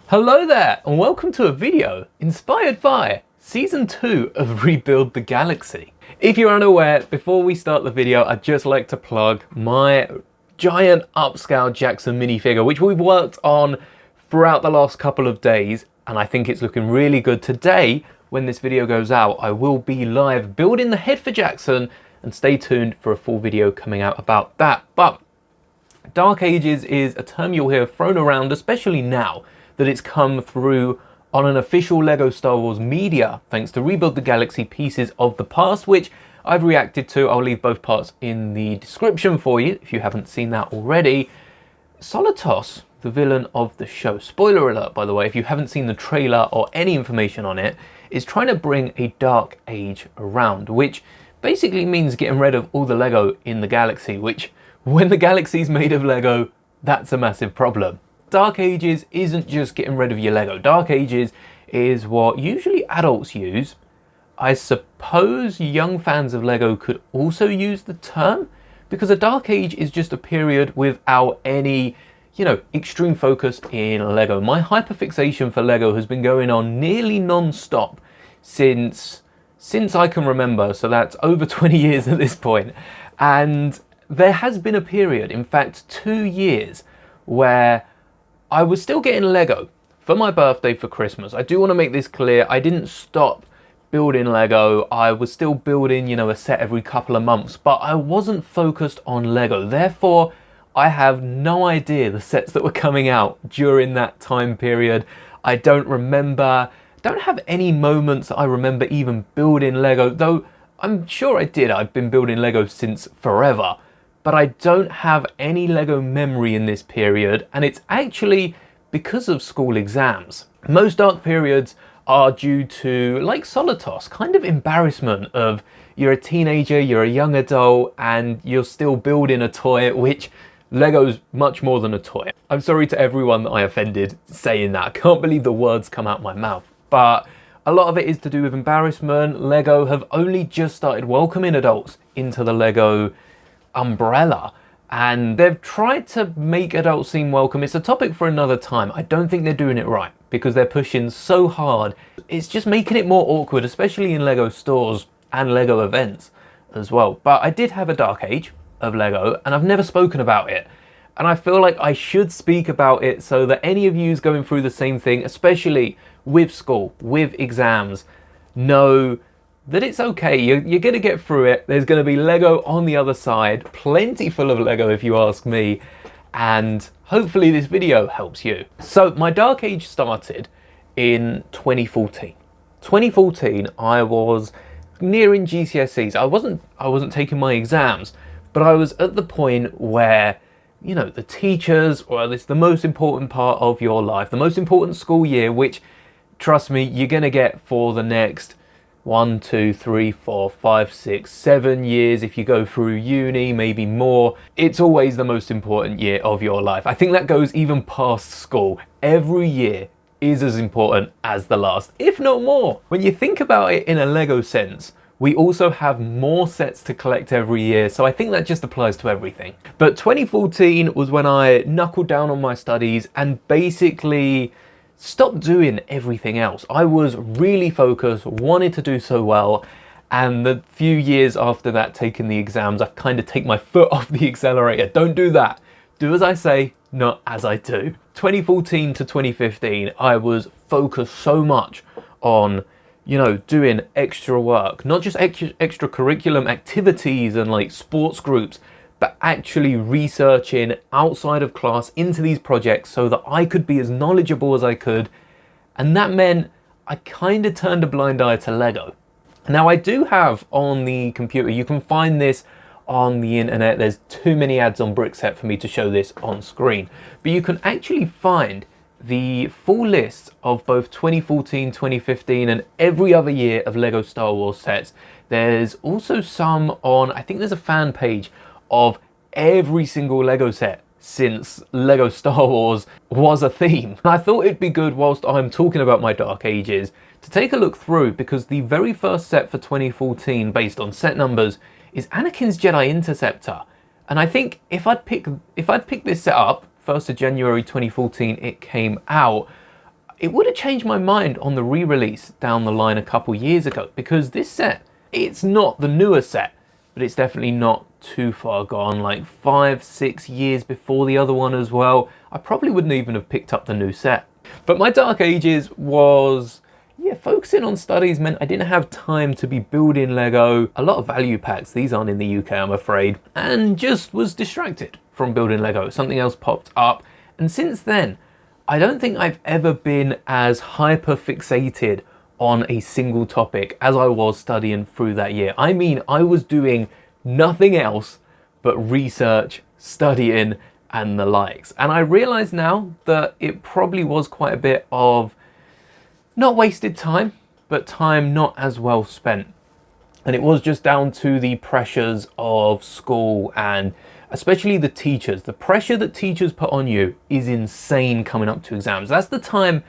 Hello there, and welcome to a video inspired by Season 2 of Rebuild the Galaxy. If you're unaware, before we start the video, I'd just like to plug my giant upscale Jackson minifigure, which we've worked on throughout the last couple of days, and I think it's looking really good. Today, when this video goes out, I will be live building the head for Jackson, and stay tuned for a full video coming out about that. But Dark Ages is a term you'll hear thrown around, especially now that it's come through on an official LEGO Star Wars media, thanks to Rebuild the Galaxy Pieces of the Past, which I've reacted to. I'll leave both parts in the description for you if you haven't seen that already. Solitos, the villain of the show, spoiler alert by the way, if you haven't seen the trailer or any information on it, is trying to bring a Dark Age around, which basically means getting rid of all the LEGO in the galaxy, which, when the galaxy's made of LEGO, that's a massive problem. Dark Ages isn't just getting rid of your LEGO. Dark Ages is what usually adults use. I suppose young fans of LEGO could also use the term, because a Dark Age is just a period without any, extreme focus in LEGO. My hyperfixation for LEGO has been going on nearly non-stop since I can remember, so that's over 20 years at this point. And there has been a period, in fact 2 years, where I was still getting LEGO for my birthday, for Christmas. I do want to make this clear, I didn't stop building LEGO. I was still building, a set every couple of months, but I wasn't focused on LEGO. Therefore, I have no idea the sets that were coming out during that time period. I don't have any moments that I remember even building LEGO, though I'm sure I did. I've been building LEGO since forever. But I don't have any LEGO memory in this period, and it's actually because of school exams. Most dark periods are due to, like Solitos, kind of embarrassment of you're a teenager, you're a young adult, and you're still building a toy, which LEGO's much more than a toy. I'm sorry to everyone that I offended saying that. I can't believe the words come out my mouth. But a lot of it is to do with embarrassment. LEGO have only just started welcoming adults into the LEGO umbrella, and they've tried to make adults seem welcome. It's a topic for another time. I don't think they're doing it right because they're pushing so hard. It's just making it more awkward, especially in LEGO stores and LEGO events as well. But I did have a Dark Age of LEGO, and I've never spoken about it. And I feel like I should speak about it so that any of you going through the same thing, especially with school, with exams, know that it's okay, you're going to get through it. There's going to be LEGO on the other side, plenty full of LEGO if you ask me, and hopefully this video helps you. So my Dark Age started in 2014. 2014, I was nearing GCSEs. I wasn't taking my exams, but I was at the point where, the teachers, well, it's the most important part of your life, the most important school year, which, trust me, you're going to get for the next 1, 2, 3, 4, 5, 6, 7 years. If you go through uni, maybe more. It's always the most important year of your life. I think that goes even past school. Every year is as important as the last, if not more. When you think about it in a LEGO sense, we also have more sets to collect every year, so I think that just applies to everything. But 2014 was when I knuckled down on my studies and basically stopped doing everything else. I was really focused, wanted to do so well, and the few years after that, taking the exams, I kind of take my foot off the accelerator. Don't do that. Do as I say, not as I do. 2014 to 2015, I was focused so much on, doing extra work, not just extracurriculum activities and like sports groups, but actually researching outside of class into these projects so that I could be as knowledgeable as I could. And that meant I kind of turned a blind eye to LEGO. Now I do have on the computer, you can find this on the internet, there's too many ads on Brickset for me to show this on screen, but you can actually find the full list of both 2014, 2015 and every other year of LEGO Star Wars sets. There's also some on, I think there's a fan page of every single LEGO set since LEGO Star Wars was a theme. And I thought it'd be good, whilst I'm talking about my Dark Ages, to take a look through, because the very first set for 2014, based on set numbers, is Anakin's Jedi Interceptor. And I think if I'd picked this set up, 1st of January 2014 it came out, it would have changed my mind on the re-release down the line a couple years ago, because this set, it's not the newer set, but it's definitely not too far gone, like 5-6 years before the other one as well. I probably wouldn't even have picked up the new set. But my Dark Ages was, yeah, focusing on studies meant I didn't have time to be building Lego. A lot of value packs, these aren't in the UK, I'm afraid, and just was distracted from building Lego. Something else popped up, and since then, I don't think I've ever been as hyper fixated on a single topic as I was studying through that year. I mean, I was doing nothing else but research, studying, and the likes. And I realize now that it probably was quite a bit of not wasted time, but time not as well spent. And it was just down to the pressures of school, and especially the teachers. The pressure that teachers put on you is insane coming up to exams. That's the time.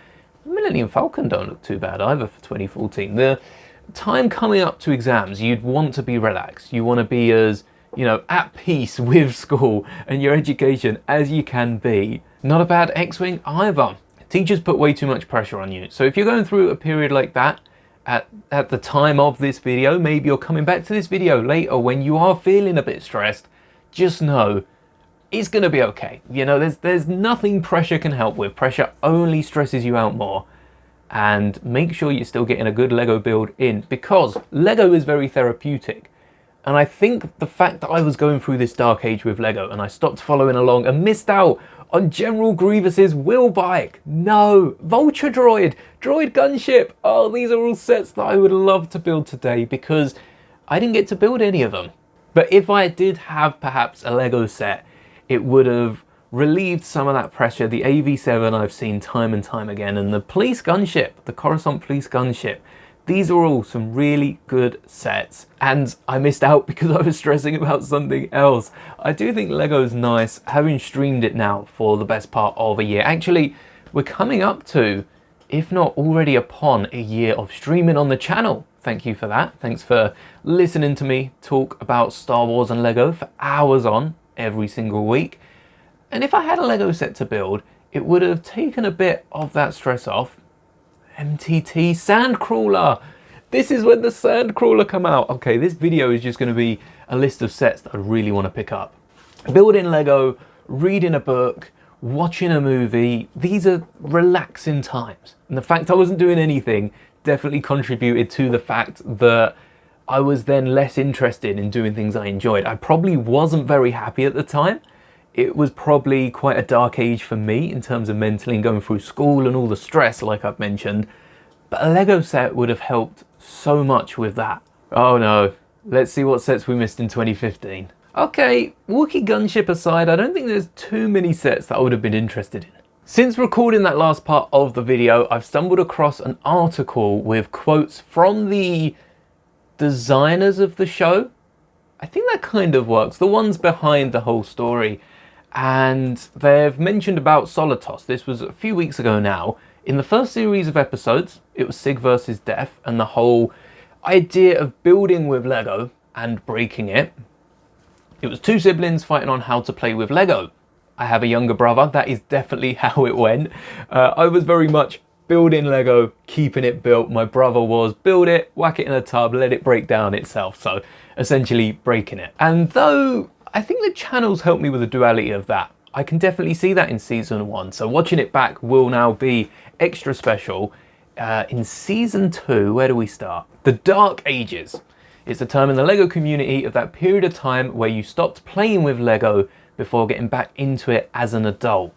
Millennium Falcon don't look too bad either for 2014. The time coming up to exams, you'd want to be relaxed. You want to be as, you know, at peace with school and your education as you can be. Not a bad X-Wing either. Teachers put way too much pressure on you. So if you're going through a period like that at the time of this video, maybe you're coming back to this video later when you are feeling a bit stressed, just know it's going to be okay. You know, there's nothing pressure can help with. Pressure only stresses you out more. And make sure you're still getting a good Lego build in, because Lego is very therapeutic. And I think the fact that I was going through this dark age with Lego and I stopped following along and missed out on General Grievous's wheel bike. No, Vulture Droid, Droid Gunship. Oh, these are all sets that I would love to build today, because I didn't get to build any of them. But if I did have perhaps a Lego set, it would have relieved some of that pressure. The AV7 I've seen time and time again, and the Police Gunship, the Coruscant Police Gunship. These are all some really good sets, and I missed out because I was stressing about something else. I do think Lego's nice, having streamed it now for the best part of a year. Actually, we're coming up to, if not already upon, a year of streaming on the channel. Thank you for that. Thanks for listening to me talk about Star Wars and Lego for hours on every single week. And if I had a Lego set to build, it would have taken a bit of that stress off. MTT Sandcrawler. This is when the Sandcrawler come out. Okay, this video is just going to be a list of sets that I really want to pick up. Building Lego, reading a book, watching a movie. These are relaxing times. And the fact I wasn't doing anything definitely contributed to the fact that I was then less interested in doing things I enjoyed. I probably wasn't very happy at the time. It was probably quite a dark age for me in terms of mentally and going through school and all the stress, like I've mentioned. But a Lego set would have helped so much with that. Oh no, let's see what sets we missed in 2015. Okay, Wookiee Gunship aside, I don't think there's too many sets that I would have been interested in. Since recording that last part of the video, I've stumbled across an article with quotes from the designers of the show. I think that kind of works, the ones behind the whole story. And they've mentioned about Solitos. This was a few weeks ago now. In the first series of episodes, it was Sig versus Death, and the whole idea of building with Lego and breaking it. It was two siblings fighting on how to play with Lego. I have a younger brother, that is definitely how it went. I was very much building Lego, keeping it built. My brother was build it, whack it in a tub, let it break down itself. So essentially breaking it. And though I think the channel's helped me with the duality of that, I can definitely see that in season 1. So watching it back will now be extra special. In season 2, where do we start? The Dark Ages. It's a term in the Lego community of that period of time where you stopped playing with Lego before getting back into it as an adult.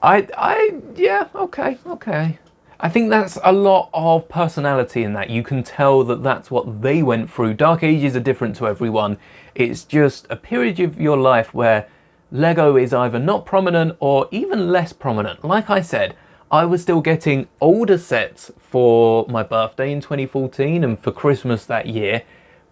Yeah, okay. I think that's a lot of personality in that. You can tell that that's what they went through. Dark Ages are different to everyone. It's just a period of your life where Lego is either not prominent or even less prominent. Like I said, I was still getting older sets for my birthday in 2014 and for Christmas that year,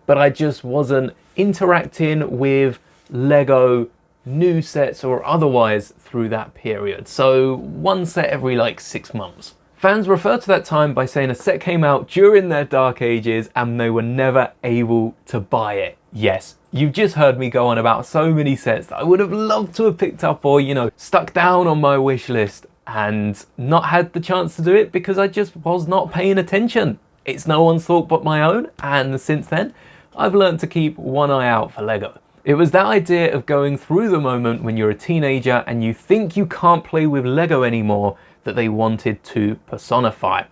but I just wasn't interacting with Lego new sets or otherwise through that period. So one set every like 6 months. Fans refer to that time by saying a set came out during their Dark Ages and they were never able to buy it. Yes, you've just heard me go on about so many sets that I would have loved to have picked up or, you know, stuck down on my wish list. and not had the chance to do it because I just was not paying attention. It's no one's thought but my own, and since then, I've learned to keep one eye out for Lego. It was that idea of going through the moment when you're a teenager and you think you can't play with Lego anymore that they wanted to personify.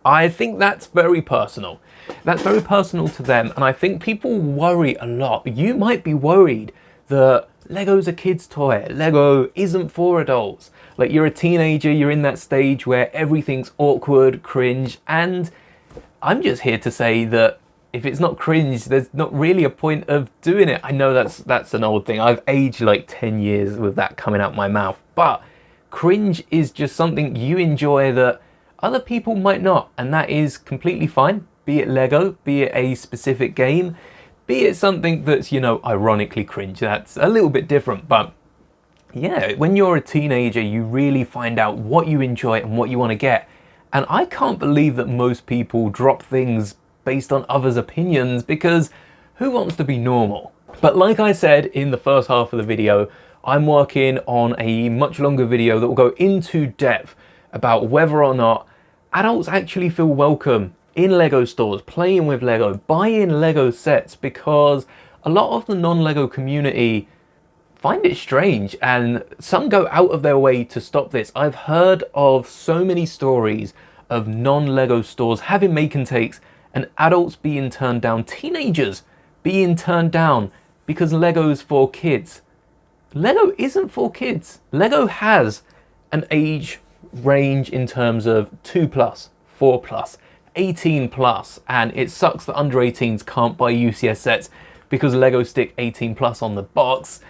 I think that's very personal. That's very personal to them, and I think people worry a lot. You might be worried that Lego's a kid's toy. Lego isn't for adults. Like, you're a teenager, you're in that stage where everything's awkward, cringe, and I'm just here to say that if it's not cringe, there's not really a point of doing it. I know that's an old thing. I've aged like 10 years with that coming out my mouth, but cringe is just something you enjoy that other people might not, and that is completely fine. Be it Lego, be it a specific game, be it something that's, you know, ironically cringe. That's a little bit different, but yeah, when you're a teenager, you really find out what you enjoy and what you want to get. And I can't believe that most people drop things based on others' opinions, because who wants to be normal? But like I said in the first half of the video, I'm working on a much longer video that will go into depth about whether or not adults actually feel welcome in Lego stores, playing with Lego, buying Lego sets, because a lot of the non-Lego community find it strange and some go out of their way to stop this. I've heard of so many stories of non-Lego stores having make and takes and adults being turned down, teenagers being turned down because Lego's for kids. Lego isn't for kids. Lego has an age range in terms of 2+, 4+, 18+, and it sucks that under 18s can't buy UCS sets because Lego stick 18+ on the box.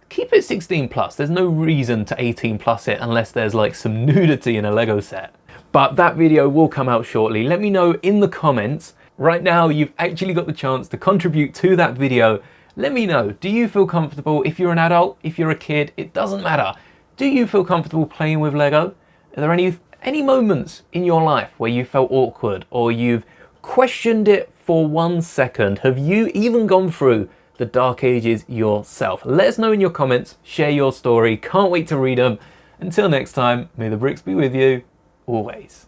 Keep it 16+. There's no reason to 18+ it unless there's like some nudity in a Lego set. But that video will come out shortly. Let me know in the comments. Right now, you've actually got the chance to contribute to that video. Let me know, do you feel comfortable? If you're an adult, if you're a kid, it doesn't matter. Do you feel comfortable playing with Lego? Are there any moments in your life where you felt awkward or you've questioned it for 1 second? Have you even gone through the dark ages yourself? Let us know in your comments, share your story. Can't wait to read them. Until next time, may the bricks be with you always.